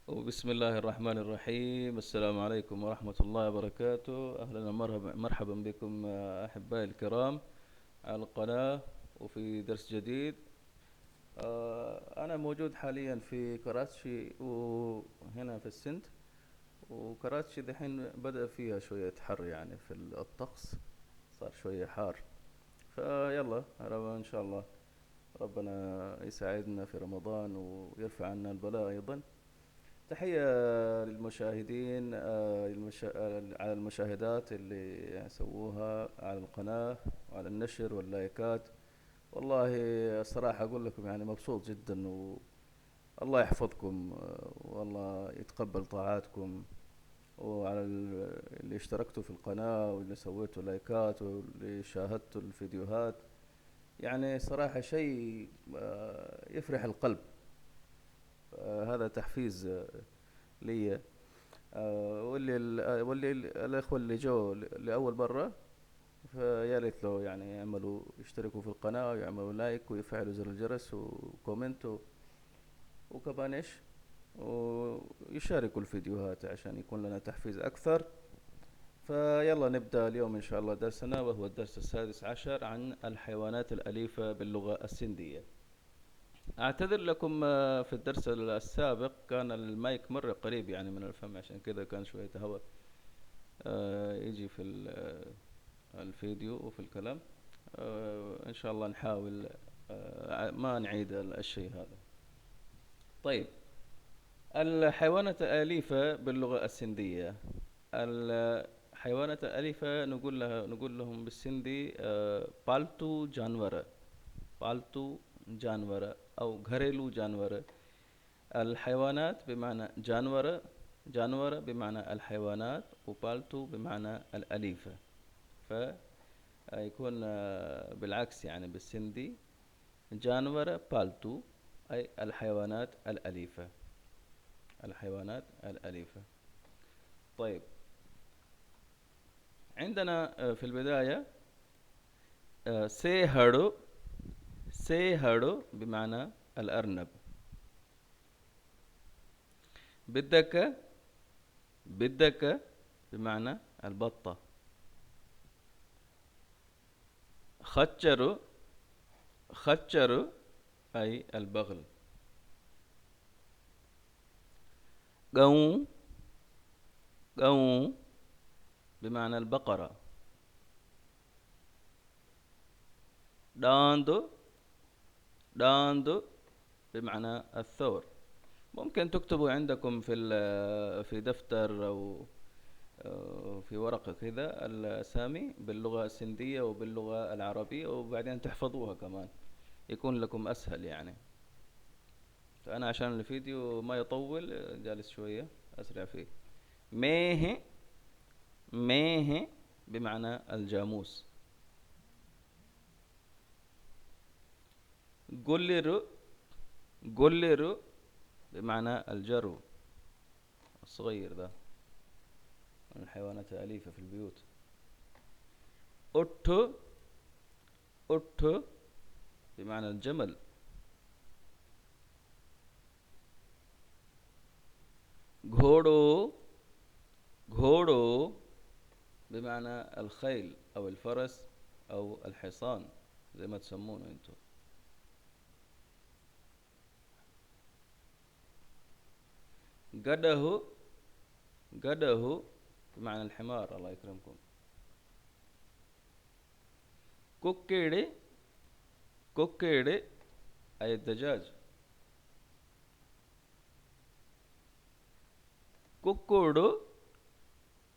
وبسم الله الرحمن الرحيم. السلام عليكم ورحمة الله وبركاته. أهلا ومرحبا مرحبا بكم أحبائي الكرام على القناة وفي درس جديد. أنا موجود حاليا في كراتشي وهنا في السند. وكراتشي دحين بدأ فيها شوية حر، يعني في الطقس صار شوية حار. فيلا إن شاء الله ربنا يساعدنا في رمضان ويرفع عنا البلاء أيضا. تحية للمشاهدين، على المشاهدات اللي سووها على القناة وعلى النشر واللايكات. والله الصراحة أقول لكم يعني مبسوط جدا، والله يحفظكم، والله يتقبل طاعاتكم. وعلى اللي اشتركتوا في القناة واللي سويتوا لايكات واللي شاهدتوا الفيديوهات، يعني صراحة شيء يفرح القلب. هذا تحفيز لي. واللي الأخوة اللي جو لأول مرة، فيا ريت لو يعني يعملوا يشتركوا في القناة ويعملوا لايك ويفعلوا زر الجرس وكومنت وكمان إيش، ويشاركوا الفيديوهات عشان يكون لنا تحفيز أكثر. فيلا نبدأ اليوم إن شاء الله درسنا، وهو الدرس السادس عشر عن الحيوانات الأليفة باللغة السندية. أعتذر لكم، في الدرس السابق كان المايك مرة قريب يعني من الفم، عشان كذا كان شوية هواء يجي في الفيديو وفي الكلام. إن شاء الله نحاول ما نعيد الشيء هذا. طيب، الحيوانات الأليفة باللغة السندية. الحيوانات الأليفة نقول لهم بالسندي पालतू जानवर. पालतू जानवर أو घरेलू जानवर. الحيوانات بمعنى جانور، جانور بمعنى الحيوانات، وبالتو بمعنى الأليفة. فيكون بالعكس يعني بالسندي جانور بالتو، أي الحيوانات الأليفة، الحيوانات الأليفة. طيب، عندنا في البداية سيهرو. سيهرو بمعنى الأرنب. بدك، بدك بمعنى البطة. خچر، خچر أي البغل. قو، قو بمعنى البقرة. داندو، داندو بمعنى الثور. ممكن تكتبوا عندكم في دفتر أو في ورقة كذا الأسامي باللغة السندية وباللغة العربية، وبعدين تحفظوها كمان، يكون لكم أسهل يعني. فأنا عشان الفيديو ما يطول جالس شوية أسرع فيه. ميه، ميه بمعنى الجاموس. قلرو، قلرو بمعنى الجرو الصغير ده من الحيوانات الأليفة في البيوت. أوتو، أوتو بمعنى الجمل. घोड़ो، घोड़ो بمعنى الخيل أو الفرس أو الحصان زي ما تسمونه انتو. قده، قده بمعنى الحمار، الله يكرمكم. كوكيري، كوكيري أي الدجاج. كوكودو،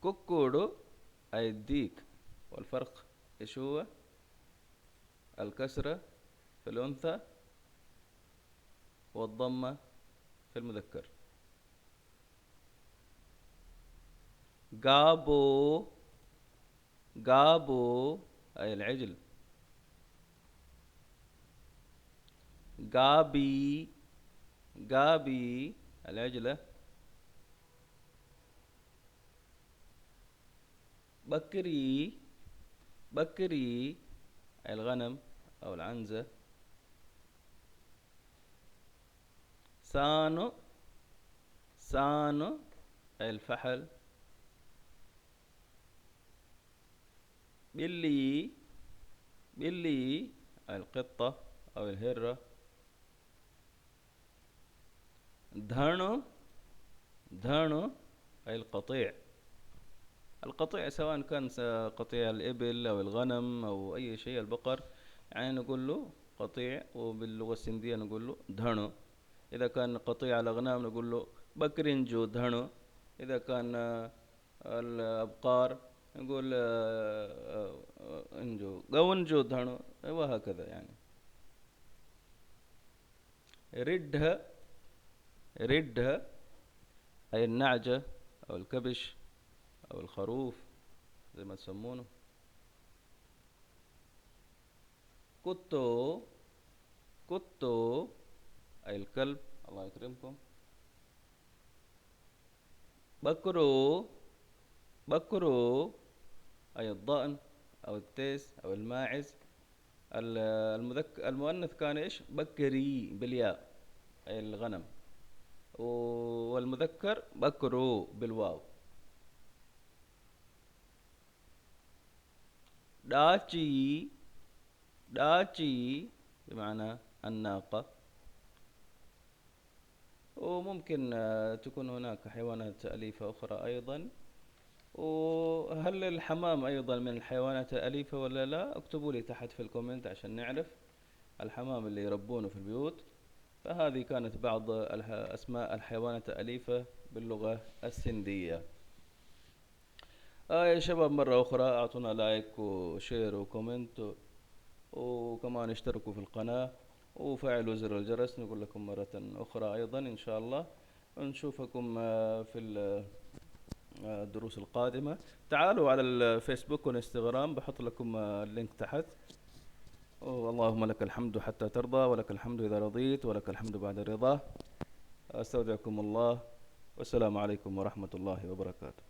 كوكودو أي الديك. والفرق إيش هو؟ الكسرة في الأنثى والضمة في المذكر. قابو، قابو أي العجل. قابي، قابي العجلة. بكري، بكري أي الغنم أو العنزة. سانو، سانو أي الفحل. بيلي، بيلي أي القطة أو الهرة. دهانو، دهانو أي القطيع. القطيع سواء كان قطيع الإبل أو الغنم أو أي شيء، البقر، يعني نقول له قطيع، وباللغة السندية نقول له دهنو. إذا كان قطيع الأغنام نقول له بكرنجو دهنو. إذا كان الأبقار نقول انجو قونجو دهنو، وهكذا يعني. ردها، ردها أي النعجة أو الكبش أو الخروف زي ما تسمونه. كتو، كتو أي الكلب، الله يكرمكم. بكرو، بكرو أي الضأن أو التيس أو الماعز. المؤنث كان إيش؟ بكري بالياء أي الغنم، والمذكر بكرو بالواو. داتشي، داتشي بمعنى الناقة. وممكن تكون هناك حيوانات أليفة أخرى أيضا. وهل الحمام أيضا من الحيوانات الأليفة ولا لا؟ اكتبوا لي تحت في الكومنت عشان نعرف الحمام اللي يربونه في البيوت. فهذه كانت بعض أسماء الحيوانات الأليفة باللغة السندية. يا شباب، مرة أخرى أعطونا لايك وشير وكومنت، وكمان اشتركوا في القناة وفعلوا زر الجرس. نقول لكم مرة أخرى أيضا إن شاء الله، ونشوفكم في الدروس القادمة. تعالوا على الفيسبوك والانستغرام، بحط لكم اللينك تحت. اللهم لك الحمد حتى ترضى، ولك الحمد إذا رضيت، ولك الحمد بعد الرضا. أستودعكم الله، والسلام عليكم ورحمة الله وبركاته.